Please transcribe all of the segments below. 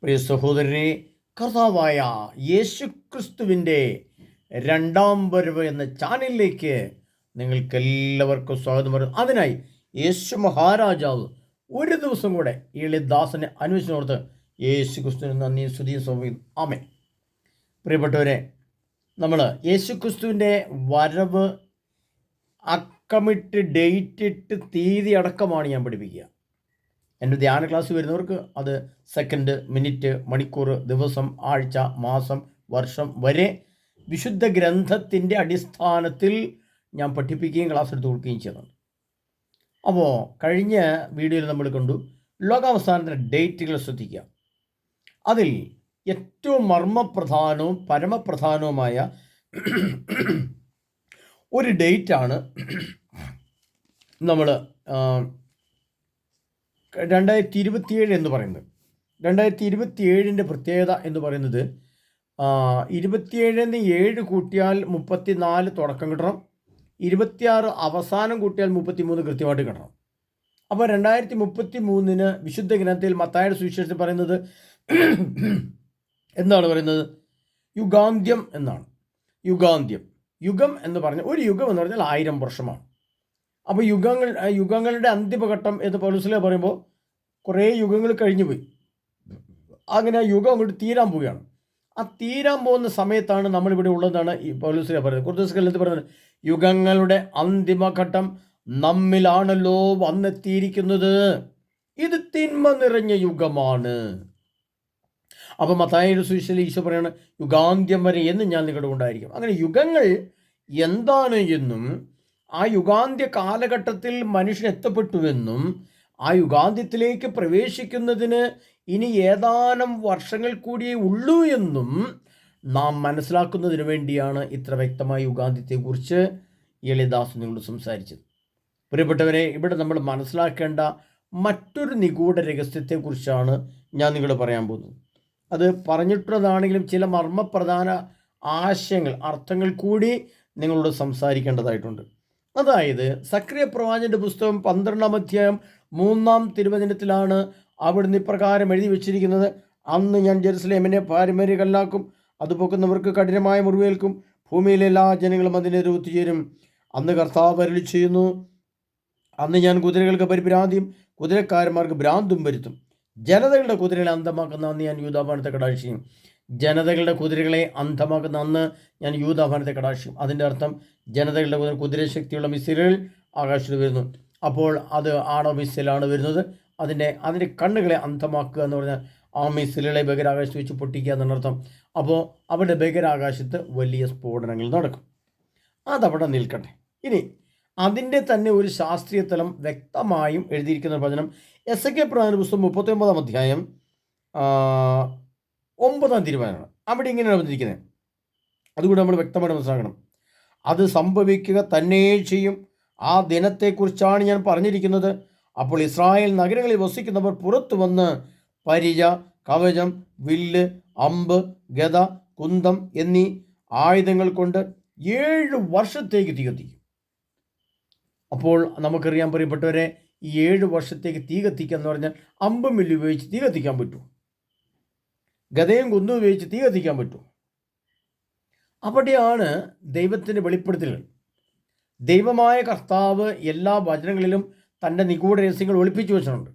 പ്രിയ സഹോദരനെ, കർത്താവായ യേശുക്രിസ്തുവിൻ്റെ രണ്ടാം വരവ് എന്ന ചാനലിലേക്ക് നിങ്ങൾക്കെല്ലാവർക്കും സ്വാഗതം പറയുന്നു. അതിനായി യേശു മഹാരാജാവ് ഒരു ദിവസം കൂടെ എളിദാസനെ അന്വേഷിച്ചോർത്ത് യേശു ക്രിസ്തുവിന് നന്ദിയും സ്തുതിയും സമർപ്പിക്കുന്നു. ആമേൻ. പ്രിയപ്പെട്ടവരെ, നമ്മൾ യേശുക്രിസ്തുവിൻ്റെ വരവ് അക്കമിട്ട് ഡേറ്റ് ഇട്ട് തീയതി അടക്കമാണ് ഞാൻ പഠിപ്പിക്കുക. എൻ്റെ ധ്യാന ക്ലാസ് വരുന്നവർക്ക് അത് സെക്കൻഡ്, മിനിറ്റ്, മണിക്കൂർ, ദിവസം, ആഴ്ച, മാസം, വർഷം വരെ വിശുദ്ധ ഗ്രന്ഥത്തിൻ്റെ അടിസ്ഥാനത്തിൽ ഞാൻ പഠിപ്പിക്കുകയും ക്ലാസ് എടുത്ത് കൊടുക്കുകയും ചെയ്യുന്നുണ്ട്. അപ്പോൾ കഴിഞ്ഞ വീഡിയോയിൽ നമ്മൾ കണ്ടു ലോകാവസാനത്തിൻ്റെ ഡേറ്റുകൾ ശ്രദ്ധിക്കുക. അതിൽ ഏറ്റവും മർമ്മപ്രധാനവും പരമപ്രധാനവുമായ ഒരു ഡേറ്റാണ് നമ്മൾ 2027 എന്ന് പറയുന്നത്. 2027 പ്രത്യേകത എന്ന് പറയുന്നത് 27 7 കൂട്ടിയാൽ 34 തുടക്കം കിട്ടണം, 26 അവസാനം കൂട്ടിയാൽ 33 കൃത്യമായിട്ട് കിട്ടണം. അപ്പോൾ 2033 വിശുദ്ധ ഗ്രന്ഥത്തിൽ മത്തായിയുടെ സുവിശേഷത്തിൽ പറയുന്നത് എന്താണ് പറയുന്നത്? യുഗാന്ത്യം എന്നാണ്. യുഗാന്ത്യം, യുഗം എന്ന് പറഞ്ഞാൽ ഒരു യുഗം എന്ന് പറഞ്ഞാൽ 1000 വർഷമാണ്. അപ്പോൾ യുഗങ്ങളുടെ അന്തിമഘട്ടം എന്ന് പൗലോസിലെ പറയുമ്പോൾ കുറേ യുഗങ്ങൾ കഴിഞ്ഞു പോയി. അങ്ങനെ ആ യുഗം അങ്ങോട്ട് തീരാൻ പോവുകയാണ്. ആ തീരാൻ പോകുന്ന സമയത്താണ് നമ്മളിവിടെ ഉള്ളതാണ് ഈ പൗലോസിലെ പറയുന്നത്. കുർത്തോസ്കല്യത്തിൽ പറയുന്നത് യുഗങ്ങളുടെ അന്തിമഘട്ടം നമ്മിലാണല്ലോ വന്നെത്തിയിരിക്കുന്നത്, ഇത് തിന്മ നിറഞ്ഞ യുഗമാണ്. അപ്പം മത്തായിയുടെ സുവിശേഷത്തിൽ ഈശോ പറയാണ് യുഗാന്ത്യം വരെ എന്ന് ഞാൻ നിങ്ങളുടെ ഉണ്ടായിരിക്കും. അങ്ങനെ യുഗങ്ങൾ എന്താണ് എന്നും ആ യുഗാന്ത്യ കാലഘട്ടത്തിൽ മനുഷ്യൻ എത്തപ്പെട്ടുവെന്നും ആ യുഗാന്ത്യത്തിലേക്ക് പ്രവേശിക്കുന്നതിന് ഇനി ഏതാനും വർഷങ്ങൾ കൂടിയേ ഉള്ളൂ എന്നും നാം മനസ്സിലാക്കുന്നതിന് വേണ്ടിയാണ് ഇത്ര വ്യക്തമായ യുഗാന്ത്യത്തെക്കുറിച്ച് എളിദാസ് നിങ്ങളോട് സംസാരിച്ചത്. പ്രിയപ്പെട്ടവരെ, ഇവിടെ നമ്മൾ മനസ്സിലാക്കേണ്ട മറ്റൊരു നിഗൂഢ രഹസ്യത്തെക്കുറിച്ചാണ് ഞാൻ നിങ്ങളോട് പറയാൻ പോകുന്നത്. അത് പറഞ്ഞിട്ടുള്ളതാണെങ്കിലും ചില മർമ്മപ്രധാന ആശയങ്ങൾ, അർത്ഥങ്ങൾ കൂടി നിങ്ങളോട് സംസാരിക്കേണ്ടതായിട്ടുണ്ട്. അതായത് സക്രിയ പ്രവാചകന്റെ പുസ്തകം 12-ാം അധ്യായം 3-ാം തിരുവചനത്തിലാണ് അവിടുന്ന് ഇപ്രകാരം എഴുതി വെച്ചിരിക്കുന്നത്: അന്ന് ഞാൻ ജെറുസലേമിനെ പാരമ്പര്യ കല്ലാക്കും, അത് പൊക്കുന്നവർക്ക് കഠിനമായ മുറിവേൽക്കും, ഭൂമിയിലെ എല്ലാ ജനങ്ങളും അതിനെതിരെ ഒത്തുചേരും. അന്ന് കർത്താവ് അരുളി ചെയ്യുന്നു, അന്ന് ഞാൻ കുതിരകൾക്ക് പരിഭ്രാന്തിയും കുതിരക്കാരന്മാർക്ക് ഭ്രാന്തും വരുത്തും. ജനതകളുടെ കുതിരകളെ അന്ധമാക്കുന്ന അന്ന് ഞാൻ യൂദാഭവനത്തെ കടാക്ഷിക്കും. ജനതകളുടെ കുതിരകളെ അന്ധമാക്കുന്ന അന്ന് ഞാൻ യൂദാഭവനത്തെ കടാക്ഷിക്കും. അതിൻ്റെ അർത്ഥം ജനതകളുടെ കുതിരശക്തിയുള്ള മിസൈലുകൾ ആകാശത്ത് വരുന്നു. അപ്പോൾ അത് ആണവ മിസൈലാണ് വരുന്നത്. അതിൻ്റെ കണ്ണുകളെ അന്ധമാക്കുക എന്ന് പറഞ്ഞാൽ ആ മിസൈലുകളെ ബഹിരാകാശത്ത് വെച്ച് പൊട്ടിക്കുക എന്നർത്ഥം. അപ്പോൾ അവിടെ ബഹിരാകാശത്ത് വലിയ സ്ഫോടനങ്ങൾ നടക്കും. അതവിടെ നിൽക്കട്ടെ. ഇനി അതിൻ്റെ തന്നെ ഒരു ശാസ്ത്രീയ തലം വ്യക്തമായും എഴുതിയിരിക്കുന്ന വചനം എസെക്കിയേൽ പ്രവാചകന്റെ പുസ്തകം 39-ാം അധ്യായം 9-ാം തിരുവചനമാണ്. അവിടെ ഇങ്ങനെയാണ് വന്നിരിക്കുന്നത്. അതുകൂടെ നമ്മൾ വ്യക്തമായിട്ട് മനസ്സിലാക്കണം. അത് സംഭവിക്കുക തന്നെ ചെയ്യും. ആ ദിനത്തെക്കുറിച്ചാണ് ഞാൻ പറഞ്ഞിരിക്കുന്നത്. അപ്പോൾ ഇസ്രായേൽ നഗരങ്ങളിൽ വസിക്കുന്നവർ പുറത്തു വന്ന് പരിച, കവചം, വില്ല്, അമ്പ്, ഗദ, കുന്തം എന്നീ ആയുധങ്ങൾ കൊണ്ട് 7 വർഷത്തേക്ക് തീ കത്തിക്കും. അപ്പോൾ നമുക്കറിയാൻ പ്രിയപ്പെട്ടവരെ, ഈ 7 വർഷത്തേക്ക് തീ കത്തിക്കുക എന്ന് പറഞ്ഞാൽ അമ്പും വില്ല് ഉപയോഗിച്ച് തീ കത്തിക്കാൻ പറ്റുമോ? ഗദയും കുന്തവും ഉപയോഗിച്ച് തീ കത്തിക്കാൻ പറ്റുമോ? അവിടെയാണ് ദൈവത്തിൻ്റെ വെളിപ്പെടുത്തലുകൾ. ദൈവമായ കർത്താവ് എല്ലാ വചനങ്ങളിലും തൻ്റെ നിഗൂഢ രഹസ്യങ്ങൾ ഒളിപ്പിച്ചു വെച്ചിട്ടുണ്ട്.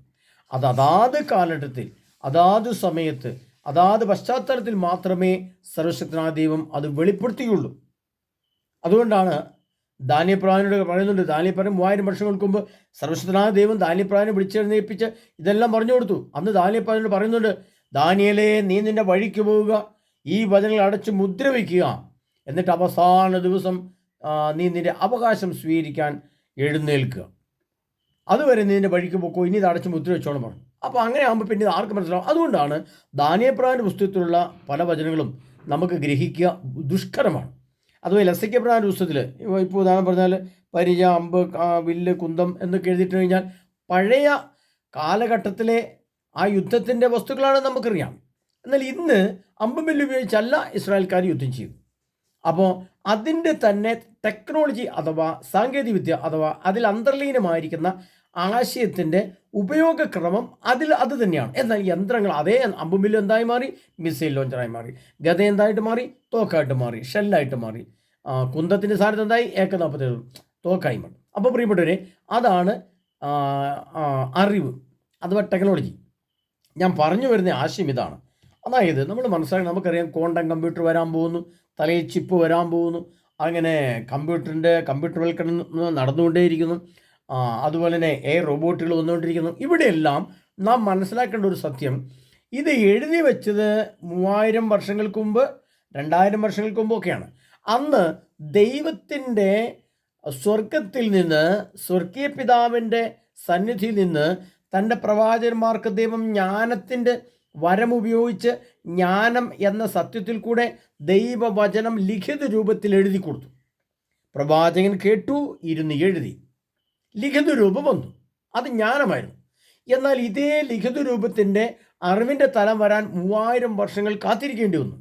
അത് അതാത് കാലഘട്ടത്തിൽ, അതാത് സമയത്ത്, അതാത് പശ്ചാത്തലത്തിൽ മാത്രമേ സർവശക്തനായ ദൈവം അത് വെളിപ്പെടുത്തുകയുള്ളൂ. അതുകൊണ്ടാണ് ദാനിയേൽ പ്രവാചകനോട് പറയുന്നുണ്ട്, ദാനിയേൽ പറയും 3000 വർഷങ്ങൾക്ക് മുമ്പ് സർവശക്തനായ ദൈവം ദാനിയേൽ പ്രവാചകനെ വിളിച്ചെഴുന്നേൽപ്പിച്ച് ഇതെല്ലാം പറഞ്ഞു കൊടുത്തു. അന്ന് ദാനിയേൽ പ്രവാചകനോട് പറയുന്നുണ്ട്, ദാനിയേലേ, നീ നിൻ്റെ വഴിക്ക് പോവുക, ഈ വചനങ്ങൾ അടച്ച് മുദ്ര വയ്ക്കുക, എന്നിട്ട് അവസാന ദിവസം നീ നിൻ്റെ അവകാശം സ്വീകരിക്കാൻ എഴുന്നേൽക്കുക, അതുവരെ നീ നിൻ്റെ വഴിക്ക് പോക്കോ, ഇനി ഇത് അടച്ച് മുദ്ര വെച്ചോളം പറഞ്ഞു. അപ്പോൾ അങ്ങനെ ആകുമ്പോൾ പിന്നെ ഇത് ആർക്ക് മനസ്സിലാവും? അതുകൊണ്ടാണ് ദാനിയേൽ പ്രവാചകന്റെ പുസ്തകത്തിലുള്ള പല വചനങ്ങളും നമുക്ക് ഗ്രഹിക്കുക ദുഷ്കരമാണ്. അതുപോലെ എസെക്കിയേൽ പ്രവാചകന്റെ പുസ്തകത്തിൽ ഇപ്പോൾ ഉദാഹരണം പറഞ്ഞാൽ പരിച, അമ്പ്, വില്ല്, കുന്തം എന്നൊക്കെ എഴുതിയിട്ട് കഴിഞ്ഞാൽ പഴയ കാലഘട്ടത്തിലെ ആ യുദ്ധത്തിൻ്റെ വസ്തുക്കളാണ് നമുക്കറിയാം. എന്നാൽ ഇന്ന് അമ്പും വില്ല് ഉപയോഗിച്ചല്ല ഇസ്രായേൽക്കാർ യുദ്ധം ചെയ്തു. അപ്പോൾ അതിൻ്റെ തന്നെ ടെക്നോളജി അഥവാ സാങ്കേതികവിദ്യ അഥവാ അതിൽ അന്തർലീനമായിരിക്കുന്ന ആശയത്തിൻ്റെ ഉപയോഗക്രമം അത് തന്നെയാണ്. എന്നാൽ യന്ത്രങ്ങൾ അതേ അമ്പുമില്ല് എന്തായി മാറി? മിസൈൽ ലോഞ്ചറായി മാറി. ഗത എന്തായിട്ട് മാറി? തോക്കായിട്ട് മാറി, ഷെല്ലായിട്ട് മാറി. കുന്തത്തിൻ്റെ സ്ഥാനത്ത് എന്തായി? AK-47 തോക്കായി മാറി. അപ്പോൾ പ്രിയപ്പെട്ടവരെ, അതാണ് അറിവ് അഥവാ ടെക്നോളജി. ഞാൻ പറഞ്ഞു വരുന്ന ആശയം ഇതാണ്. അതായത് നമ്മൾ മനസ്സിലാക്കി, നമുക്കറിയാം ക്വാണ്ടം കമ്പ്യൂട്ടർ വരാൻ പോകുന്നു, തലയിൽ ചിപ്പ് വരാൻ പോകുന്നു, അങ്ങനെ കമ്പ്യൂട്ടർവൽക്കരണം നടന്നുകൊണ്ടേയിരിക്കുന്നു. അതുപോലെ തന്നെ റോബോട്ടുകൾ വന്നുകൊണ്ടിരിക്കുന്നു. ഇവിടെയെല്ലാം നാം മനസ്സിലാക്കേണ്ട ഒരു സത്യം, ഇത് എഴുതി വെച്ചത് 3000 വർഷങ്ങൾക്ക് മുമ്പ്, 2000 വർഷങ്ങൾക്ക് മുമ്പ് ഒക്കെയാണ്. അന്ന് ദൈവത്തിൻ്റെ സ്വർഗത്തിൽ നിന്ന്, സ്വർഗീയ പിതാവിൻ്റെ സന്നിധിയിൽ നിന്ന് തൻ്റെ പ്രവാചകന്മാർക്ക് ദൈവം ജ്ഞാനത്തിൻ്റെ വരമുപയോഗിച്ച് ജ്ഞാനം എന്ന സത്യത്തിൽ കൂടെ ദൈവവചനം ലിഖിത രൂപത്തിൽ എഴുതി കൊടുത്തു. പ്രവാചകൻ കേട്ടു, ഇരുന്ന് എഴുതി, ലിഖിത രൂപം വന്നു. അത് ജ്ഞാനമായിരുന്നു. എന്നാൽ ഇതേ ലിഖിത രൂപത്തിൻ്റെ അറിവിൻ്റെ തലം വരാൻ 3000 വർഷങ്ങൾ കാത്തിരിക്കേണ്ടി വന്നു.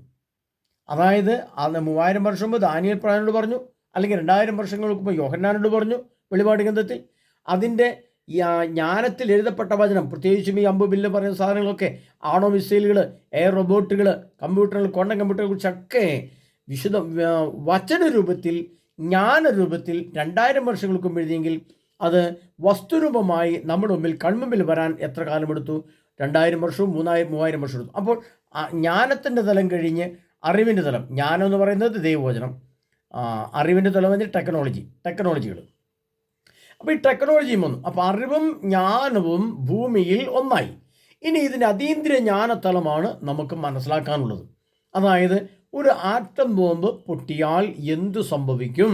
അതായത് അന്ന് 3000 വർഷം മുമ്പ് ദാനിയേൽ പ്രവാചകനോട് പറഞ്ഞു, അല്ലെങ്കിൽ 2000 വർഷങ്ങൾക്ക് മുമ്പ് യോഹന്നാനോട് പറഞ്ഞു വെളിപാട് ഗ്രന്ഥത്തിൽ. അതിൻ്റെ ജ്ഞാനത്തിൽ എഴുതപ്പെട്ട വചനം, പ്രത്യേകിച്ചും ഈ അമ്പ് ബില്ല് പറയുന്ന സാധനങ്ങളൊക്കെ, ആണോ മിസൈലുകൾ, റോബോട്ടുകൾ, കമ്പ്യൂട്ടറുകൾ, ക്വാണ്ടം കമ്പ്യൂട്ടറുകളെ കുറിച്ചൊക്കെ വിശുദ്ധ വചന രൂപത്തിൽ, ജ്ഞാന രൂപത്തിൽ 2000 വർഷങ്ങൾക്ക് മുമ്പ് എഴുതിയെങ്കിൽ അത് വസ്തുരൂപമായി നമ്മുടെ മുമ്പിൽ കൺമുമ്പിൽ വരാൻ എത്ര കാലമെടുത്തു? 2000 വർഷവും 3000 വർഷവും എടുത്തു. അപ്പോൾ ജ്ഞാനത്തിൻ്റെ തലം കഴിഞ്ഞ് അറിവിൻ്റെ തലം, ജ്ഞാനം എന്ന് പറയുന്നത് ദൈവവചനം, അറിവിൻ്റെ തലം എന്ന് ടെക്നോളജികൾ. അപ്പോൾ ഈ ടെക്നോളജിയും വന്നു. അപ്പോൾ അറിവും ജ്ഞാനവും ഭൂമിയിൽ ഒന്നായി. ഇനി ഇതിൻ്റെ അതീന്ദ്രിയ ജ്ഞാനതലമാണ് നമുക്ക് മനസ്സിലാക്കാനുള്ളത്. അതായത് ഒരു ആറ്റം ബോംബ് പൊട്ടിയാൽ എന്തു സംഭവിക്കും?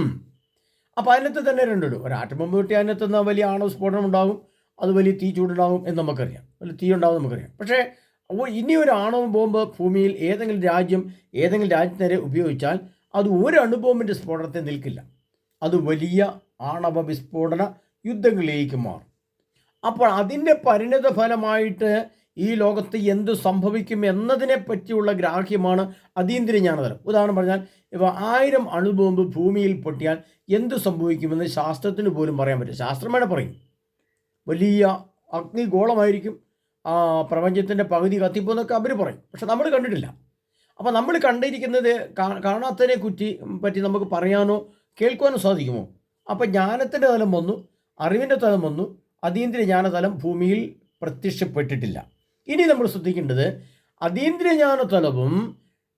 അപ്പോൾ അതിനകത്ത് തന്നെ രണ്ടിടും. ഒരു ആറ്റം ബോംബ് പൊട്ടിയാൽ അതിനകത്ത് നിന്ന് വലിയ ആണവ സ്ഫോടനം ഉണ്ടാകും, അത് വലിയ തീ ചൂടുണ്ടാകും എന്ന് നമുക്കറിയാം, വലിയ തീ ഉണ്ടാകും നമുക്കറിയാം. പക്ഷേ ഇനി ഒരു ആണവ ബോംബ് ഭൂമിയിൽ ഏതെങ്കിലും രാജ്യത്തിനെതിരെ ഉപയോഗിച്ചാൽ അത് ഒരു അണുബോംബിൻ്റെ സ്ഫോടനത്തെ നിൽക്കില്ല. അത് വലിയ ആണവ വിസ്ഫോടന യുദ്ധങ്ങളിലേക്ക് മാറും. അപ്പോൾ അതിൻ്റെ പരിണിത ഫലമായിട്ട് ഈ ലോകത്ത് എന്ത് സംഭവിക്കും എന്നതിനെ പറ്റിയുള്ള ഗ്രാഹ്യമാണ് അതീന്ദ്രിയ ജ്ഞാനതലം. ഉദാഹരണം പറഞ്ഞാൽ, ഇപ്പോൾ 1000 അണുബോംബ് ഭൂമിയിൽ പൊട്ടിയാൽ എന്ത് സംഭവിക്കുമെന്ന് ശാസ്ത്രത്തിന് പോലും പറയാൻ പറ്റും. ശാസ്ത്രമേടെ പറയും വലിയ അഗ്നിഗോളമായിരിക്കും, പ്രപഞ്ചത്തിൻ്റെ പകുതി കത്തിപ്പോന്നൊക്കെ അവർ പറയും. പക്ഷെ നമ്മൾ കണ്ടിട്ടില്ല. അപ്പോൾ നമ്മൾ കണ്ടിരിക്കുന്നത് കാണാത്തതിനെ പറ്റി നമുക്ക് പറയാനോ കേൾക്കുവാനോ സാധിക്കുമോ? അപ്പോൾ ജ്ഞാനത്തിൻ്റെ തലം വന്നു, അറിവിൻ്റെ തലം വന്നു, അതീന്ദ്രിയ ജ്ഞാനതലം ഭൂമിയിൽ പ്രത്യക്ഷപ്പെട്ടിട്ടില്ല. ഇനി നമ്മൾ ശ്രദ്ധിക്കേണ്ടത്, അതീന്ദ്രിയ ജ്ഞാനതലവും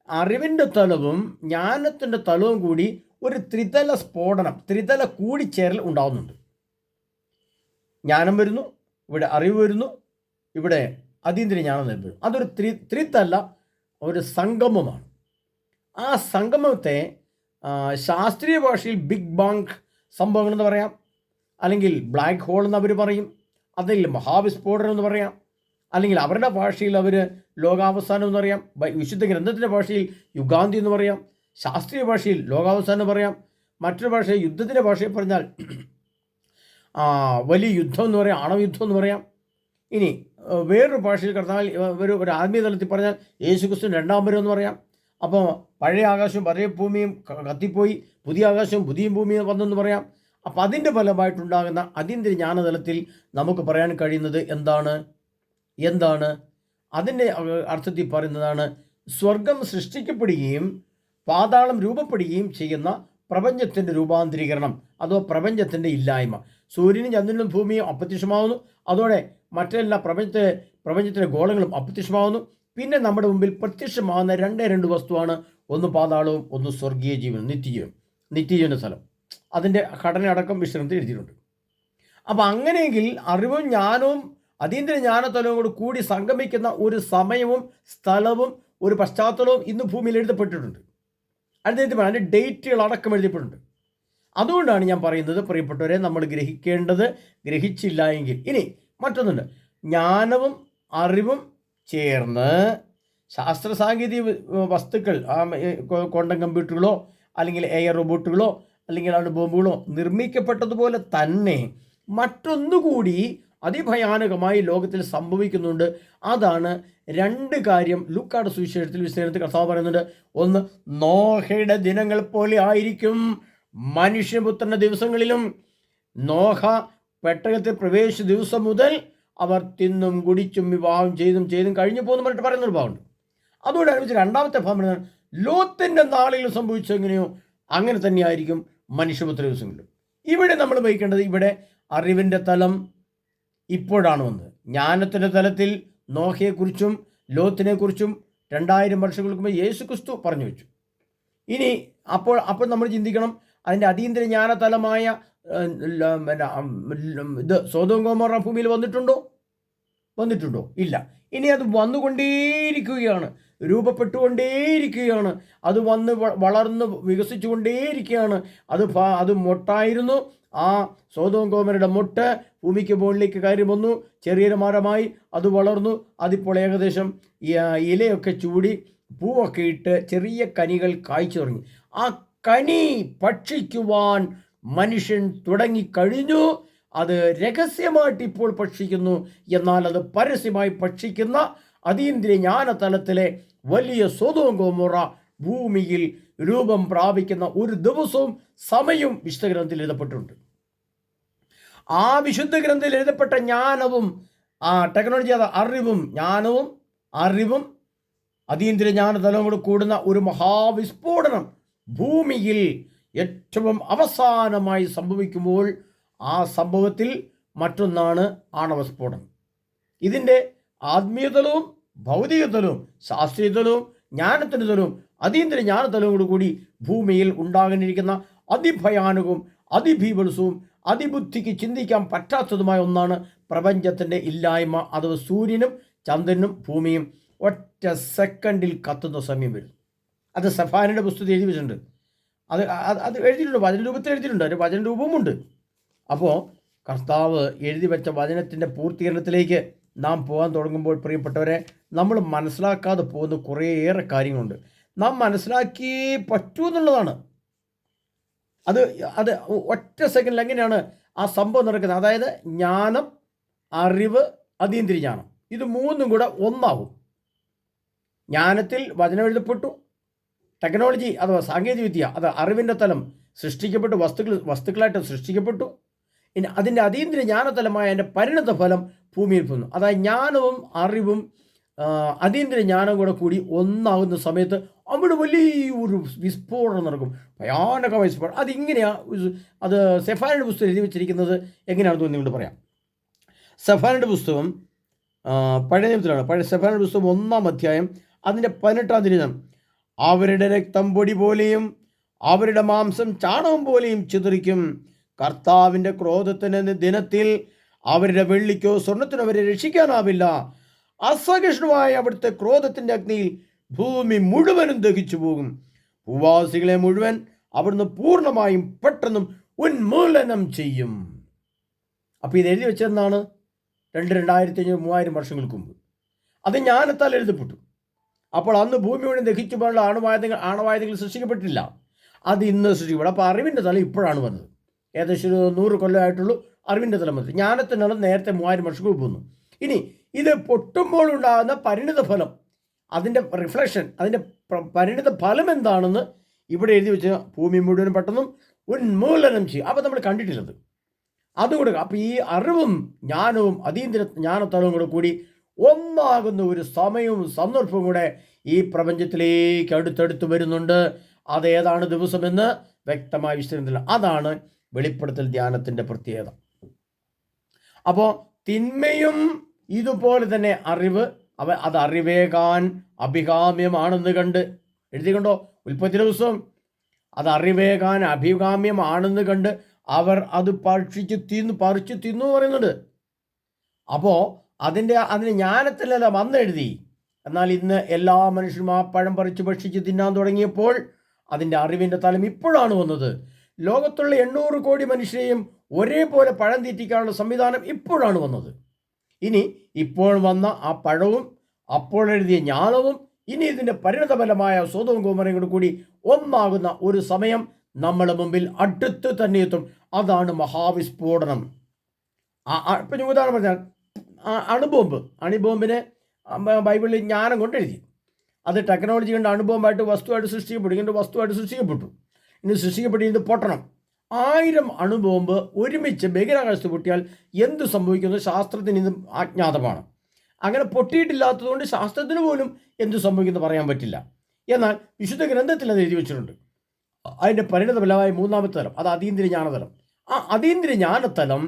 അറിവിൻ്റെ തലവും ജ്ഞാനത്തിൻ്റെ തലവും കൂടി ഒരു ത്രിതല സ്ഫോടനം, ത്രിതല കൂടിച്ചേരൽ ഉണ്ടാകുന്നുണ്ട്. ജ്ഞാനം വരുന്നു, ഇവിടെ അറിവ് വരുന്നു, ഇവിടെ അതീന്ദ്രിയ ജ്ഞാനം വരുന്നു. അതൊരു ത്രിതല ഒരു സംഗമമാണ്. ആ സംഗമത്തെ ശാസ്ത്രീയ ഭാഷയിൽ ബിഗ് ബാങ് സംഭവങ്ങൾ എന്ന് പറയാം, അല്ലെങ്കിൽ ബ്ലാക്ക് ഹോൾ എന്ന് അവർ പറയും, അല്ലെങ്കിൽ മഹാവിസ്ഫോടനം എന്ന് പറയാം, അല്ലെങ്കിൽ അവരുടെ ഭാഷയിൽ അവർ ലോകാവസാനം എന്ന് പറയാം, വിശുദ്ധ ഗ്രന്ഥത്തിൻ്റെ ഭാഷയിൽ യുഗാന്തി എന്ന് പറയാം, ശാസ്ത്രീയ ഭാഷയിൽ ലോകാവസാനം എന്ന് പറയാം, മറ്റൊരു ഭാഷയിൽ യുദ്ധത്തിൻ്റെ ഭാഷയിൽ പറഞ്ഞാൽ വലിയ യുദ്ധം എന്ന് പറയാം, ആണവയുദ്ധം എന്ന് പറയാം. ഇനി വേറൊരു ഭാഷയിൽ കടന്നാൽ ഒരു ആത്മീയ തലത്തിൽ പറഞ്ഞാൽ യേശുക്രിസ്തുവിൻ്റെ 2ാം വരവ് എന്ന് പറയാം. അപ്പോൾ പഴയ ആകാശവും പഴയ ഭൂമിയും കത്തിപ്പോയി, പുതിയ ആകാശവും പുതിയ ഭൂമിയും വന്നെന്ന് പറയാം. അപ്പം അതിൻ്റെ ഫലമായിട്ടുണ്ടാകുന്ന അതീന്ദ്രിയ ജ്ഞാനതലത്തിൽ നമുക്ക് പറയാൻ കഴിയുന്നത് എന്താണ്? അതിൻ്റെ അർത്ഥത്തിൽ പറയുന്നതാണ്, സ്വർഗം സൃഷ്ടിക്കപ്പെടുകയും പാതാളം രൂപപ്പെടുകയും ചെയ്യുന്ന പ്രപഞ്ചത്തിൻ്റെ രൂപാന്തരീകരണം, അതോ പ്രപഞ്ചത്തിൻ്റെ ഇല്ലായ്മ. സൂര്യനും ചന്ദ്രനും ഭൂമിയും അപ്രത്യക്ഷമാവുന്നു, അതോടെ മറ്റെല്ലാ പ്രപഞ്ചത്തിലെ ഗോളങ്ങളും അപ്രത്യക്ഷമാവുന്നു. പിന്നെ നമ്മുടെ മുമ്പിൽ പ്രത്യക്ഷമാകുന്ന രണ്ട് വസ്തുവാണ്, ഒന്ന് പാതാളവും ഒന്ന് സ്വർഗീയ ജീവനും നിത്യജീവൻ്റെ സ്ഥലം. അതിൻ്റെ ഘടന അടക്കം വിശ്രമത്തിൽ എഴുതിയിട്ടുണ്ട്. അപ്പം അങ്ങനെയെങ്കിൽ അറിവും ജ്ഞാനവും അതീന്ദ്രിയ ജ്ഞാനതലവും കൂടി സംഗമിക്കുന്ന ഒരു സമയവും സ്ഥലവും ഒരു പശ്ചാത്തലവും ഇന്ന് ഭൂമിയിൽ എഴുതപ്പെട്ടിട്ടുണ്ട്. അതിൻ്റെ ഡേറ്റുകൾ അടക്കം എഴുതപ്പെട്ടിട്ടുണ്ട്. അതുകൊണ്ടാണ് ഞാൻ പറയുന്നത്, പ്രിയപ്പെട്ടവരെ, നമ്മൾ ഗ്രഹിച്ചില്ല എങ്കിൽ. ഇനി മറ്റൊന്നുണ്ട്, ജ്ഞാനവും അറിവും ചേർന്ന് ശാസ്ത്ര സാങ്കേതിക വസ്തുക്കൾ, ക്വാണ്ടം കമ്പ്യൂട്ടറുകളോ അല്ലെങ്കിൽ റോബോട്ടുകളോ അല്ലെങ്കിൽ ബോംബുകളോ നിർമ്മിക്കപ്പെട്ടതുപോലെ തന്നെ മറ്റൊന്നുകൂടി അതിഭയാനകമായി ലോകത്തിൽ സംഭവിക്കുന്നുണ്ട്. അതാണ് 2 കാര്യം ലൂക്കായുടെ സുവിശേഷത്തിൽ വിശദീകരണത്തിൽ കർത്താവ് പറയുന്നുണ്ട്. ഒന്ന്, നോഹയുടെ ദിനങ്ങൾ പോലെ ആയിരിക്കും മനുഷ്യപുത്രൻ്റെ ദിവസങ്ങളിലും. നോഹ പെട്ടകത്തിൽ പ്രവേശിച്ച ദിവസം മുതൽ അവർ തിന്നും കുടിച്ചും വിവാഹം ചെയ്തും കഴിഞ്ഞു പോകുന്നു പറഞ്ഞിട്ട് പറയുന്നൊരു ഭാഗമുണ്ട്. അതോടനുബന്ധിച്ച് രണ്ടാമത്തെ ഭാഗം പറയുന്നത് ലോത്തിൻ്റെ നാളിൽ സംഭവിച്ചെങ്ങനെയോ അങ്ങനെ തന്നെയായിരിക്കും മനുഷ്യപുത്ര ദിവസങ്ങളിലും. ഇവിടെ നമ്മൾ വഹിക്കേണ്ടത്, ഇവിടെ അറിവിൻ്റെ തലം ഇപ്പോഴാണ് വന്നത്. ജ്ഞാനത്തിൻ്റെ തലത്തിൽ നോഹയെക്കുറിച്ചും ലോത്തിനെക്കുറിച്ചും 2000 വർഷങ്ങൾക്ക് മുമ്പ് യേശു ക്രിസ്തു പറഞ്ഞു വെച്ചു. ഇനി അപ്പോൾ നമ്മൾ ചിന്തിക്കണം, അതിൻ്റെ അതീന്ദ്ര ജ്ഞാനതലമായ ഇത് സോദോം ഗൊമോറ ഭൂമിയിൽ വന്നിട്ടുണ്ടോ? ഇല്ല. ഇനി അത് വന്നുകൊണ്ടേയിരിക്കുകയാണ്, രൂപപ്പെട്ടുകൊണ്ടേയിരിക്കുകയാണ്, അത് വന്ന് വളർന്ന് വികസിച്ചുകൊണ്ടേയിരിക്കുകയാണ്. അത് മൊട്ടായിരുന്നു. ആ സോദോം ഗൊമോറയുടെ മൊട്ട് ഭൂമിക്ക് മുകളിലേക്ക് കയറി വന്നു, ചെറിയൊരു മരമായി അത് വളർന്നു. അതിപ്പോൾ ഏകദേശം ഇലയൊക്കെ ചൂടി പൂവൊക്കെ ഇട്ട് ചെറിയ കനികൾ കായ്ച്ചു തുടങ്ങി. ആ കനി ഭക്ഷിക്കുവാൻ മനുഷ്യൻ തുടങ്ങിക്കഴിഞ്ഞു. അത് രഹസ്യമായിട്ട് ഇപ്പോൾ ഭക്ഷിക്കുന്നു. എന്നാൽ അത് പരസ്യമായി ഭക്ഷിക്കുന്ന അതീന്ദ്രിയ ജ്ഞാനതലത്തിലെ വലിയ സൊദോം ഗൊമോറ ഭൂമിയിൽ രൂപം പ്രാപിക്കുന്ന ഒരു ദിവസവും സമയവും വിശുദ്ധ ഗ്രന്ഥത്തിൽ എഴുതപ്പെട്ടിട്ടുണ്ട്. ആ വിശുദ്ധ ഗ്രന്ഥത്തിൽ എഴുതപ്പെട്ട ജ്ഞാനവും ടെക്നോളജി, അറിവും അതീന്ദ്രിയ ജ്ഞാനതലവും കൂടെ കൂടുന്ന ഒരു മഹാവിസ്ഫോടനം ഭൂമിയിൽ ഏറ്റവും അവസാനമായി സംഭവിക്കുമ്പോൾ ആ സംഭവത്തിൽ മറ്റൊന്നാണ് ആണവസ്ഫോടനം. ഇതിൻ്റെ ആത്മീയതലവും ഭൗതികതലവും ശാസ്ത്രീയതലവും ജ്ഞാനത്തിൻ്റെ തലവും അതീന്ദ്രിയ ജ്ഞാനതലവും കൂടി ഭൂമിയിൽ ഉണ്ടാകാനിരിക്കുന്ന അതിഭയാനകവും അതിഭീവത്സവും അതിബുദ്ധിക്ക് ചിന്തിക്കാൻ പറ്റാത്തതുമായ ഒന്നാണ് പ്രപഞ്ചത്തിൻ്റെ ഇല്ലായ്മ. അഥവാ സൂര്യനും ചന്ദ്രനും ഭൂമിയും ഒറ്റ സെക്കൻഡിൽ കത്തുന്ന സമയം വരും. അത് സെഫാനിയുടെ പുസ്തകത്തിൽ എഴുതി വെച്ചിട്ടുണ്ട്. അത് എഴുതിയിട്ടുണ്ട്, വചനരൂപത്തിൽ എഴുതിയിട്ടുണ്ട്, ഒരു വചനരൂപവുമുണ്ട്. അപ്പോൾ കർത്താവ് എഴുതി വെച്ച വചനത്തിൻ്റെ പൂർത്തീകരണത്തിലേക്ക് നാം പോകാൻ തുടങ്ങുമ്പോൾ പ്രിയപ്പെട്ടവരെ, നമ്മൾ മനസ്സിലാക്കാതെ പോകുന്ന കുറേയേറെ കാര്യങ്ങളുണ്ട്. നാം മനസ്സിലാക്കിയേ പറ്റൂ എന്നുള്ളതാണ്. അത് ഒറ്റ സെക്കൻഡിൽ എങ്ങനെയാണ് ആ സംഭവം നടക്കുന്നത്? അതായത് ജ്ഞാനം, അറിവ്, അതീന്ദ്രിയ ജ്ഞാനം, ഇത് മൂന്നും കൂടെ ഒന്നാവും. ജ്ഞാനത്തിൽ വചനം എഴുതപ്പെട്ടു, ടെക്നോളജി അഥവാ സാങ്കേതികവിദ്യ, അത് അറിവിൻ്റെ തലം സൃഷ്ടിക്കപ്പെട്ടു, വസ്തുക്കളായിട്ട് സൃഷ്ടിക്കപ്പെട്ടു. ഇനി അതിൻ്റെ അതീന്ദ്രിയ ജ്ഞാനതലമായ അതിൻ്റെ പരിണത ഫലം ഭൂമിയിൽ പോകുന്നു. അതായത് ജ്ഞാനവും അറിവും അതീന്ദ്രിയ ജ്ഞാനവും കൂടെ കൂടി ഒന്നാകുന്ന സമയത്ത് അവിടെ വലിയൊരു വിസ്ഫോടനം നടക്കും, ഭയാനകമായ വിസ്ഫോടനം. അതിങ്ങനെയാണ്. അത് സെഫാനിയുടെ പുസ്തകം എഴുതി വെച്ചിരിക്കുന്നത് എങ്ങനെയാണെന്ന് തോന്നി പറയാം. സെഫാനിയുടെ പുസ്തകം പഴയ നിയമത്തിലാണ്. സെഫാനിയുടെ പുസ്തകം 1-ാം അധ്യായം അതിൻ്റെ 18-ാം തിരുനാം, അവരുടെ രക്തം പൊടി പോലെയും അവരുടെ മാംസം ചാണകം പോലെയും ചിതറിക്കും. കർത്താവിൻ്റെ ക്രോധത്തിന് ദിനത്തിൽ അവരുടെ വെള്ളിക്കോ സ്വർണത്തിനോ അവരെ രക്ഷിക്കാനാവില്ല. അസഹിഷ്ണുവായ അവിടുത്തെ ക്രോധത്തിൻ്റെ അഗ്നിയിൽ ഭൂമി മുഴുവനും ദഹിച്ചു പോകും. ഭൂവാസികളെ മുഴുവൻ അവിടുന്ന് പൂർണ്ണമായും പെട്ടെന്നും ഉന്മൂലനം ചെയ്യും. അപ്പോൾ ഇത് എഴുതി വെച്ചതെന്നാണ് 2500-3000 വർഷങ്ങൾക്ക് മുമ്പ്. അത് ജ്ഞാനത്താൽ എഴുതപ്പെട്ടു. അപ്പോൾ അന്ന് ഭൂമി മുഴുവൻ ദഹിച്ചു പോകാനുള്ള ആണവായുധങ്ങൾ സൃഷ്ടിക്കപ്പെട്ടില്ല. അത് ഇന്ന് സൃഷ്ടിക്കപ്പെടും. അപ്പോൾ അറിവിൻ്റെ തലം ഇപ്പോഴാണ് വന്നത്. ഏകദേശം 100 കൊല്ലമായിട്ടുള്ളൂ അറിവിൻ്റെ തലം വന്നത്. ജ്ഞാനത്തിനുള്ള നേരത്തെ 3000 വർഷങ്ങൾക്ക് വന്നു. ഇനി ഇത് പൊട്ടുമ്പോൾ ഉണ്ടാകുന്ന പരിണിത ഫലം, അതിൻ്റെ റിഫ്ലക്ഷൻ, അതിൻ്റെ പരിണിത ഫലം എന്താണെന്ന് ഇവിടെ എഴുതി വെച്ച് ഭൂമി മുഴുവനും പെട്ടെന്നും ഉന്മൂലനം ചെയ്യും. അപ്പോൾ നമ്മൾ കണ്ടിട്ടില്ലത് അതുകൂടെ. അപ്പോൾ ഈ അറിവും ജ്ഞാനവും അതീന്ദ്ര ജ്ഞാനത്തലവും കൂടെ കൂടി ഒന്നാകുന്ന ഒരു സമയവും സന്ദർഭവും കൂടെ ഈ പ്രപഞ്ചത്തിലേക്ക് അടുത്തടുത്ത് വരുന്നുണ്ട്. അതേതാണ് ദിവസമെന്ന് വ്യക്തമായി വിശദീകരിച്ചില്ല. അതാണ് വെളിപ്പെടുത്തൽ ധ്യാനത്തിൻ്റെ പ്രത്യേകത. അപ്പോൾ തിന്മയും ഇതുപോലെ തന്നെ അറിവ്, അത് അറിവേകാൻ അഭികാമ്യമാണെന്ന് കണ്ട് എഴുതിക്കൊണ്ടോ ഉൽപ്പത്തി ദിവസം, അത് അറിവേകാൻ അഭികാമ്യമാണെന്ന് കണ്ട് അവർ അത് പറിച്ചു തിന്നു പറയുന്നുണ്ട്. അപ്പോൾ അതിന് ജ്ഞാനത്തിലല്ല വന്നെഴുതി. എന്നാൽ ഇന്ന് എല്ലാ മനുഷ്യരും ആ പഴം പറിച്ച് ഭക്ഷിച്ച് തിന്നാൻ തുടങ്ങിയപ്പോൾ അതിൻ്റെ അറിവിൻ്റെ തലം ഇപ്പോഴാണ് വന്നത്. ലോകത്തുള്ള 800 കോടി മനുഷ്യരെയും ഒരേപോലെ പഴം തീറ്റിക്കാനുള്ള സംവിധാനം ഇപ്പോഴാണ് വന്നത്. ഇനി ഇപ്പോൾ വന്ന ആ പഴവും അപ്പോൾ എഴുതിയ ജ്ഞാനവും ഇനി ഇതിൻ്റെ പരിണതഫലമായ സോദോം ഗൊമോറയും കൂടി ഒന്നാകുന്ന ഒരു സമയം നമ്മുടെ മുമ്പിൽ അടുത്ത് തന്നെ എത്തും. അതാണ് മഹാവിസ്ഫോടനം. ഇപ്പം ഞാൻ ഉദാഹരണം പറഞ്ഞാൽ അണുബോംബിനെ ബൈബിളിൽ ജ്ഞാനം കൊണ്ട് എഴുതി. അത് ടെക്നോളജി കൊണ്ട് അണുബോംബായിട്ട് വസ്തുവായിട്ട് സൃഷ്ടിക്കപ്പെട്ടു. ഇങ്ങനെ വസ്തുവായിട്ട് സൃഷ്ടിക്കപ്പെട്ടു. ഇനി സൃഷ്ടിക്കപ്പെട്ട് ഇത് പൊട്ടണം. 1000 അണുബോംബ് ഒരുമിച്ച് ബഹിരാകാശത്ത് പൊട്ടിയാൽ എന്ത് സംഭവിക്കുന്നത് ശാസ്ത്രത്തിന് ഇന്നും അജ്ഞാതമാണ്. അങ്ങനെ പൊട്ടിയിട്ടില്ലാത്തതുകൊണ്ട് ശാസ്ത്രത്തിന് പോലും എന്ത് സംഭവിക്കുന്നത് പറയാൻ പറ്റില്ല. എന്നാൽ വിശുദ്ധ ഗ്രന്ഥത്തിൽ അത് എഴുതി വെച്ചിട്ടുണ്ട്. അതിൻ്റെ പരിണതഫലമായ 3-ാമത്തെ തലം, അത് അതീന്ദ്രിയ ജ്ഞാനതലം. ആ അതീന്ദ്രിയ ജ്ഞാനതലം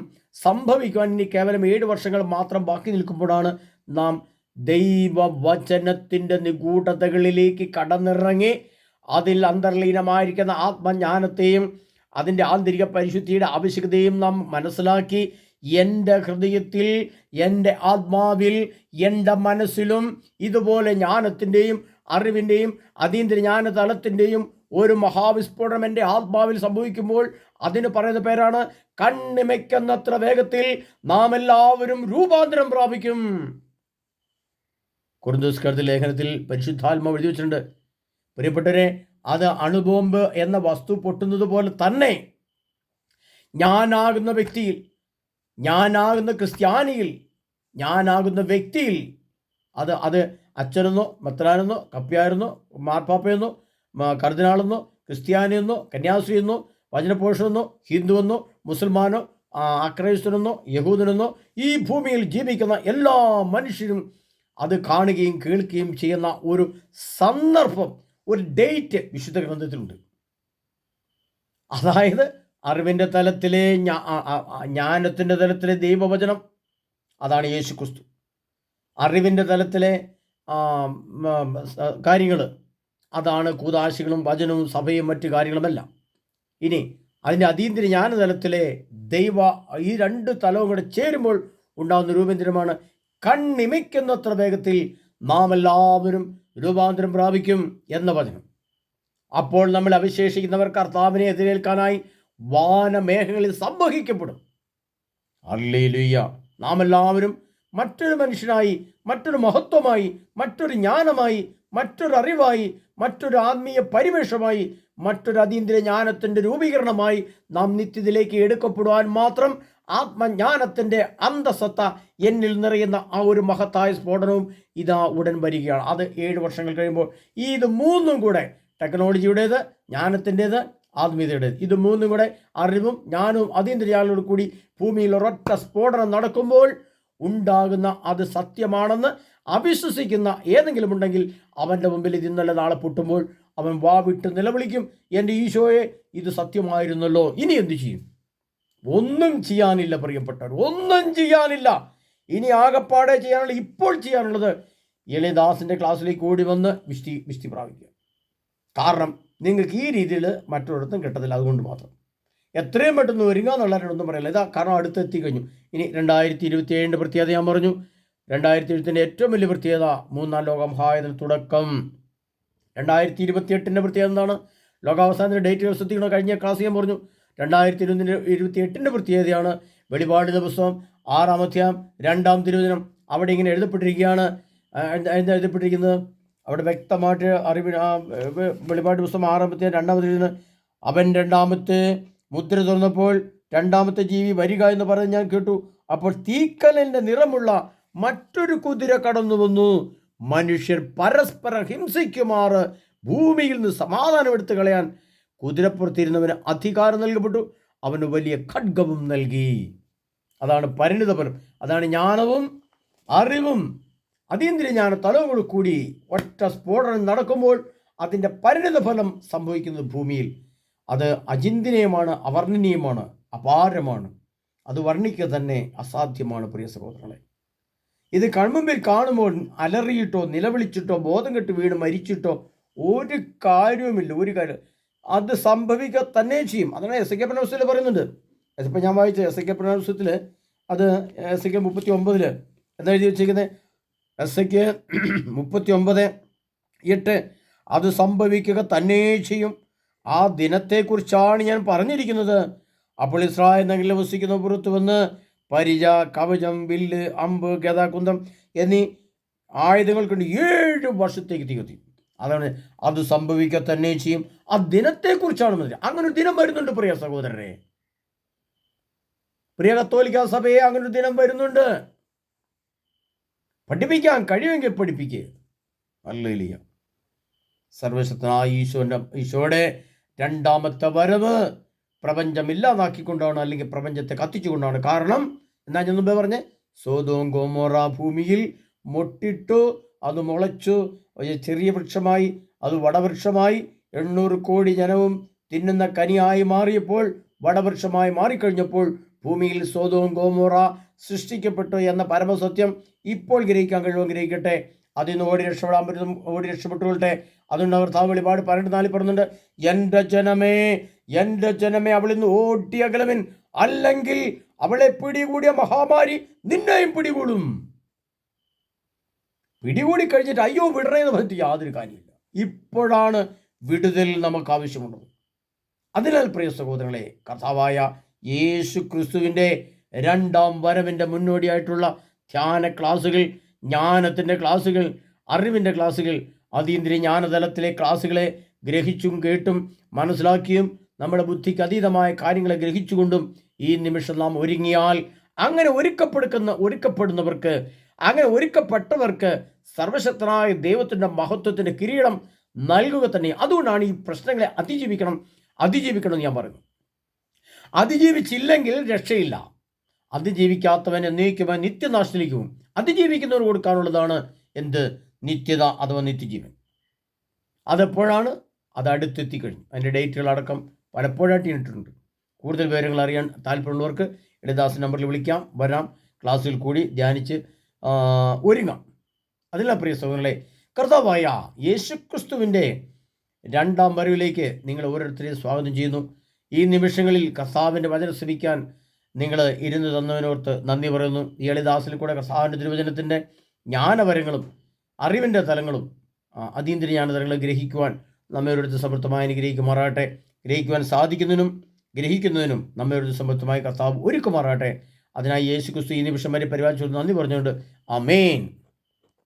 സംഭവിക്കുവാൻ ഇനി കേവലം 7 വർഷങ്ങൾ മാത്രം ബാക്കി നിൽക്കുമ്പോഴാണ് നാം ദൈവവചനത്തിൻ്റെ നിഗൂഢതകളിലേക്ക് കടന്നിറങ്ങി അതിൽ അന്തർലീനമായിരിക്കുന്ന ആത്മജ്ഞാനത്തെയും അതിൻ്റെ ആന്തരിക പരിശുദ്ധിയുടെ ആവശ്യകതയും നാം മനസ്സിലാക്കി എൻ്റെ ഹൃദയത്തിൽ, എൻ്റെ ആത്മാവിൽ, എൻ്റെ മനസ്സിലും ഇതുപോലെ ജ്ഞാനത്തിൻ്റെയും അറിവിൻ്റെയും അതീന്ദ്രിയ ജ്ഞാനതലത്തിൻ്റെയും ഒരു മഹാവിസ്ഫോടനം എൻ്റെ ആത്മാവിൽ സംഭവിക്കുമ്പോൾ അതിന് പറയുന്ന പേരാണ് കണ്ണിമയ്ക്കുന്നത്ര വേഗത്തിൽ നാം എല്ലാവരും രൂപാന്തരം പ്രാപിക്കും. കൊരിന്ത്യർ ലേഖനത്തിൽ പരിശുദ്ധാത്മാവ് എഴുതി വെച്ചിട്ടുണ്ട്. പ്രിയപ്പെട്ടവരെ, അത് അണുബോംബ് എന്ന വസ്തു പൊട്ടുന്നത് പോലെ തന്നെ ഞാനാകുന്ന വ്യക്തിയിൽ, ഞാനാകുന്ന ക്രിസ്ത്യാനിയിൽ, ഞാനാകുന്ന വ്യക്തിയിൽ അത് അച്ഛനെന്നോ മെത്രാനെന്നോ കപ്പ്യാരെന്നോ മാർപ്പാപ്പയെന്നോ കർദിനാളെന്നോ ക്രിസ്ത്യാനിയെന്നോ കന്യാസ്ത്രീയെന്നോ വചനപോഷനെന്നോ ഹിന്ദുവെന്നോ മുസൽമാനോ അക്രൈസ്തനെന്നോ യഹൂദനെന്നോ ഈ ഭൂമിയിൽ ജീവിക്കുന്ന എല്ലാ മനുഷ്യരും അത് കാണുകയും കേൾക്കുകയും ചെയ്യുന്ന ഒരു സന്ദർഭം, ഒരു ഡേറ്റ് വിശുദ്ധ ഗ്രന്ഥത്തിലുണ്ട്. അതായത് അറിവിൻ്റെ തലത്തിലെ ജ്ഞാനത്തിൻ്റെ തലത്തിലെ ദൈവവചനം, അതാണ് യേശു ക്രിസ്തു. അറിവിൻ്റെ തലത്തിലെ കാര്യങ്ങൾ, അതാണ് കൂദാശികളും വചനവും സഭയും മറ്റു കാര്യങ്ങളുമെല്ലാം. ഇനി അതിൻ്റെ അതീന്ദ്രിയ ജ്ഞാനതലത്തിലെ ഈ 2 തലവും കൂടെ ചേരുമ്പോൾ ഉണ്ടാകുന്ന രൂപാന്തരമാണ് കണ്ണിമയ്ക്കുന്നത്ര വേഗത്തിൽ നാം എല്ലാവരും രൂപാന്തരം പ്രാപിക്കും എന്ന വചനം. അപ്പോൾ നമ്മൾ അവശേഷിക്കുന്നവർ കർത്താവിനെ എതിരേൽക്കാനായി വാനമേഘങ്ങളിൽ സംവഹിക്കപ്പെടും. ഹല്ലേലൂയ! നാം എല്ലാവരും മറ്റൊരു മനുഷ്യനായി, മറ്റൊരു മഹത്വമായി, മറ്റൊരു ജ്ഞാനമായി, മറ്റൊരു അറിവായി, മറ്റൊരു ആത്മീയ പരിവേഷമായി, മറ്റൊരു അതീന്ദ്രിയ ജ്ഞാനത്തിൻ്റെ രൂപീകരണമായി നാം നിത്യത്തിലേക്ക് എടുക്കപ്പെടുവാൻ മാത്രം ആത്മജ്ഞാനത്തിൻ്റെ അന്തസത്ത എന്നിൽ നിറയുന്ന ആ ഒരു മഹത്തായ സ്ഫോടനവും ഇതാ ഉടൻ വരികയാണ്. അത് 7 വർഷങ്ങൾ കഴിയുമ്പോൾ ഇത് 3ഉം കൂടെ, ടെക്നോളജിയുടേത്, ജ്ഞാനത്തിൻ്റേത്, ആത്മീയതയുടേത്, ഇത് 3ഉം കൂടെ, അറിവും ജ്ഞാനവും അതീന്ദ്രിയാളോട് കൂടി ഭൂമിയിൽ ഒരൊറ്റ സ്ഫോടനം നടക്കുമ്പോൾ ഉണ്ടാകുന്ന അത് സത്യമാണെന്ന് അവിശ്വസിക്കുന്ന ഏതെങ്കിലും ഉണ്ടെങ്കിൽ അവൻ്റെ മുമ്പിൽ ഇത് ഇന്നലെ നാളെ പൊട്ടുമ്പോൾ അവൻ വാവിട്ട് നിലവിളിക്കും, എൻ്റെ ഈശോയെ, ഇത് സത്യമായിരുന്നല്ലോ, ഇനി എന്തു ചെയ്യും? ഒന്നും ചെയ്യാനില്ല പ്രിയപ്പെട്ടവർ, ഒന്നും ചെയ്യാനില്ല. ഇനി ആകപ്പാടെ ചെയ്യാനുള്ള, ഇപ്പോൾ ചെയ്യാനുള്ളത് എളിദാസിൻ്റെ ക്ലാസ്സിലേക്ക് ഓടി വന്ന് വിഷ്ടി പ്രാപിക്കുക. കാരണം നിങ്ങൾക്ക് ഈ രീതിയിൽ മറ്റൊരിടത്തും കിട്ടത്തില്ല. അതുകൊണ്ട് മാത്രം എത്രയും പെട്ടെന്ന് ഒരുങ്ങുക എന്നുള്ളവരോടൊന്നും പറയില്ല. ഇതാ കാരണം അടുത്തെത്തി കഴിഞ്ഞു. ഇനി 2027 പ്രത്യേകത ഞാൻ പറഞ്ഞു. 2027 ഏറ്റവും വലിയ പ്രത്യേകത 3-ാം ലോകമഹായുദ്ധത്തിന് തുടക്കം. 2028 പ്രത്യേകത എന്താണ്? ലോകാവസാനത്തിൻ്റെ ഡേറ്റുകൾ ശ്രദ്ധിക്കണം. കഴിഞ്ഞ ക്ലാസ് ഞാൻ പറഞ്ഞു. 2028 പ്രത്യേകതയാണ് വെളിപാട് ദിവസം 6-ാം അധ്യായം 2-ാം തിരുവചനം. അവിടെ ഇങ്ങനെ എഴുതപ്പെട്ടിരിക്കുകയാണ്. എന്താ എഴുതപ്പെട്ടിരിക്കുന്നത്? അവിടെ വ്യക്തമായിട്ട് വെളിപാട് ദിവസം 6-ാം അധ്യായം 2-ാം തിരുവചനം, അവൻ 2ാമത്തെ മുദ്ര തുറന്നപ്പോൾ 2ാമത്തെ ജീവി വരിക എന്ന് പറഞ്ഞ് ഞാൻ കേട്ടു. അപ്പോൾ തീക്കലിൻ്റെ നിറമുള്ള മറ്റൊരു കുതിര കടന്നു വന്നു. മനുഷ്യർ പരസ്പരം ഹിംസിക്കുമാറ് ഭൂമിയിൽ നിന്ന് സമാധാനം എടുത്തു കളയാൻ കുതിരപ്പുറത്തിരുന്നവന് അധികാരം നൽകപ്പെട്ടു. അവന് വലിയ ഖഡ്ഗവും നൽകി. അതാണ് പരിണിതഫലം. അതാണ് ജ്ഞാനവും അറിവും അതീന്ദ്രിയ ജ്ഞാന തലവും കൂടി ഒറ്റ സ്ഫോടനം നടക്കുമ്പോൾ അതിൻ്റെ പരിണിതഫലം സംഭവിക്കുന്നത് ഭൂമിയിൽ. അത് അചിന്തനീയമാണ്, അവർണ്ണനീയമാണ്, അപാരമാണ്. അത് വർണ്ണിക്കുക തന്നെ അസാധ്യമാണ്. പ്രിയ സഹോദരങ്ങളെ, ഇത് കൺമുമ്പിൽ കാണുമ്പോൾ അലറിയിട്ടോ നിലവിളിച്ചിട്ടോ ബോധം കെട്ട് വീണ് മരിച്ചിട്ടോ ഒരു കാര്യവുമില്ല. ഒരു കാര്യം അത് സംഭവിക്കുക തന്നെ ചെയ്യും. അതാണ് എസെക്കിയേൽ പ്രവചനത്തിൽ പറയുന്നുണ്ട്. ഇപ്പം ഞാൻ വായിച്ച എസെക്കിയേൽ പ്രവചനത്തിൽ അത് എസെക്കിയേൽ 39 എന്താ എഴുതി വെച്ചിരിക്കുന്നത്? എസെക്കിയേൽ 39:8 അത് സംഭവിക്കുക തന്നെ ചെയ്യും. ആ ദിനത്തെക്കുറിച്ചാണ് ഞാൻ പറഞ്ഞിരിക്കുന്നത്. അപ്പോൾ ഇസ്രായേൽ നഗരിൽ വസിക്കുന്ന പുറത്തു വന്ന് പരിച, കവചം, വില്ല്, അമ്പ്, ഗദ, കുന്തം എന്നീ ആയുധങ്ങൾ കൊണ്ട് 7 വർഷത്തേക്ക് തികത്തി. അതാണ് അത് സംഭവിക്കുക തന്നെ ചെയ്യും. ആ ദിനത്തെക്കുറിച്ചാണ് മതി. അങ്ങനെ ഒരു ദിനം വരുന്നുണ്ട് പ്രിയ സഹോദരരെ, പ്രിയ കത്തോലിക്ക സഭയെ. അങ്ങനെ ഒരു ദിനം വരുന്നുണ്ട്. പഠിപ്പിക്കാൻ കഴിയുമെങ്കിൽ പഠിപ്പിക്കുക. ഹല്ലേലൂയ. സർവശക്തനായ ഈശോയുടെ 2ാമത്തെ വരവ് പ്രപഞ്ചം ഇല്ലാതാക്കിക്കൊണ്ടാണ്, അല്ലെങ്കിൽ പ്രപഞ്ചത്തെ കത്തിച്ചുകൊണ്ടാണ്. കാരണം എന്നാ ഞാൻ മുമ്പേ പറഞ്ഞേ, സോദോം ഗോമോറ ഭൂമിയിൽ മൊട്ടിട്ടു, അത് മുളച്ചു, ചെറിയ വൃക്ഷമായി, അത് വടവൃക്ഷമായി, 800 കോടി ജനവും തിന്നുന്ന കനിയായി മാറിയപ്പോൾ, വടവൃക്ഷമായി മാറിക്കഴിഞ്ഞപ്പോൾ ഭൂമിയിൽ സോദോം ഗോമോറ സൃഷ്ടിക്കപ്പെട്ടു എന്ന പരമസത്യം ഇപ്പോൾ ഗ്രഹിക്കാൻ കഴിയുമെങ്കിൽ ഗ്രഹിക്കട്ടെ. അതിൽ നിന്ന് ഓടി രക്ഷപ്പെടാൻ പറ്റും, ഓടി രക്ഷപ്പെട്ടുകൊള്ളട്ടെ. അതുകൊണ്ട് കർത്താവ് വെളിപാട് 12:4 പറയുന്നുണ്ട്, എൻ്റെ ജനമേ അവളിൽ നിന്ന് ഓടിയകലമിൻ, അല്ലെങ്കിൽ അവളെ പിടികൂടിയ മഹാമാരി നിന്നെയും പിടികൂടും. പിടികൂടി കഴിഞ്ഞിട്ട് അയ്യോ വിടണേന്ന് പറ്റി യാതൊരു കാര്യമില്ല. ഇപ്പോഴാണ് വിടുതൽ നമുക്ക് ആവശ്യമുള്ളത്. അതിനാൽ പ്രിയ സഹോദരങ്ങളെ, കർത്താവായ യേശു ക്രിസ്തുവിൻ്റെ 2ാം വരവിൻ്റെ മുന്നോടിയായിട്ടുള്ള ധ്യാന ക്ലാസ്സുകൾ, ജ്ഞാനത്തിൻ്റെ ക്ലാസ്സുകൾ, അറിവിൻ്റെ ക്ലാസ്സുകൾ, അതീന്ദ്രിയ ജ്ഞാനതലത്തിലെ ക്ലാസ്സുകളെ ഗ്രഹിച്ചും കേട്ടും മനസ്സിലാക്കിയും നമ്മുടെ ബുദ്ധിക്ക് അതീതമായ കാര്യങ്ങളെ ഗ്രഹിച്ചുകൊണ്ടും ഈ നിമിഷം നാം ഒരുങ്ങിയാൽ, അങ്ങനെ ഒരുക്കപ്പെടുന്നവർക്ക്, അങ്ങനെ ഒരുക്കപ്പെട്ടവർക്ക് സർവശക്തനായ ദൈവത്തിൻ്റെ മഹത്വത്തിൻ്റെ കിരീടം നൽകുക തന്നെ. അതുകൊണ്ടാണ് ഈ പ്രശ്നങ്ങളെ അതിജീവിക്കണം എന്ന് ഞാൻ പറയുന്നു. അതിജീവിച്ചില്ലെങ്കിൽ രക്ഷയില്ല. അതിജീവിക്കാത്തവൻ എന്നേക്കുമായി നിത്യനാശത്തിലേക്ക് പോകും. അതിജീവിക്കുന്നവർ കൊടുക്കാനുള്ളതാണ് എന്ത്? നിത്യത അഥവാ നിത്യജീവൻ. അതെപ്പോഴാണ്? അത് അടുത്തെത്തിക്കഴിഞ്ഞു. അതിൻ്റെ ഡേറ്റുകളടക്കം പലപ്പോഴായിട്ട് ഇട്ടിട്ടുണ്ട്. കൂടുതൽ വിവരങ്ങൾ അറിയാൻ താല്പര്യമുള്ളവർക്ക് എളിദാസ് നമ്പറിൽ വിളിക്കാം, വരാം, ക്ലാസ്സിൽ കൂടി ധ്യാനിച്ച് ഒരുങ്ങാം. അതിനുള്ള പ്രിയ സഹോദരങ്ങളെ, കർത്താവായ യേശുക്രിസ്തുവിൻ്റെ 2ാം വരവിലേക്ക് നിങ്ങൾ ഓരോരുത്തരെയും സ്വാഗതം ചെയ്യുന്നു. ഈ നിമിഷങ്ങളിൽ കർത്താവിൻ്റെ വചനം ശ്രമിക്കാൻ നിങ്ങൾ ഇരുന്ന് തന്നവനോർത്ത് നന്ദി പറയുന്നു. ഈ എളിദാസിൽ കൂടെ കർത്താവിൻ്റെ തിരുവചനത്തിൻ്റെ ജ്ഞാനവരങ്ങളും അറിവിൻ്റെ തലങ്ങളും അതീന്ദ്രിയ ജ്ഞാനതലങ്ങളും ഗ്രഹിക്കുവാൻ നമ്മെ ഓരോരുത്തർ സമൃദ്ധമായി അനുഗ്രഹിക്കുമാറാകട്ടെ. ഗ്രഹിക്കുവാൻ സാധിക്കുന്നതിനും ഗ്രഹിക്കുന്നതിനും നമ്മെ ഓരോരുത്തർ സമൃദ്ധമായി കർത്താവ് ഒരുക്കുമാറാകട്ടെ. അതിനായി യേശു ക്രിസ്തു ഈ നിമിഷം വരെ പരിപാലിച്ചു നന്ദി പറഞ്ഞുകൊണ്ട് ആമേൻ.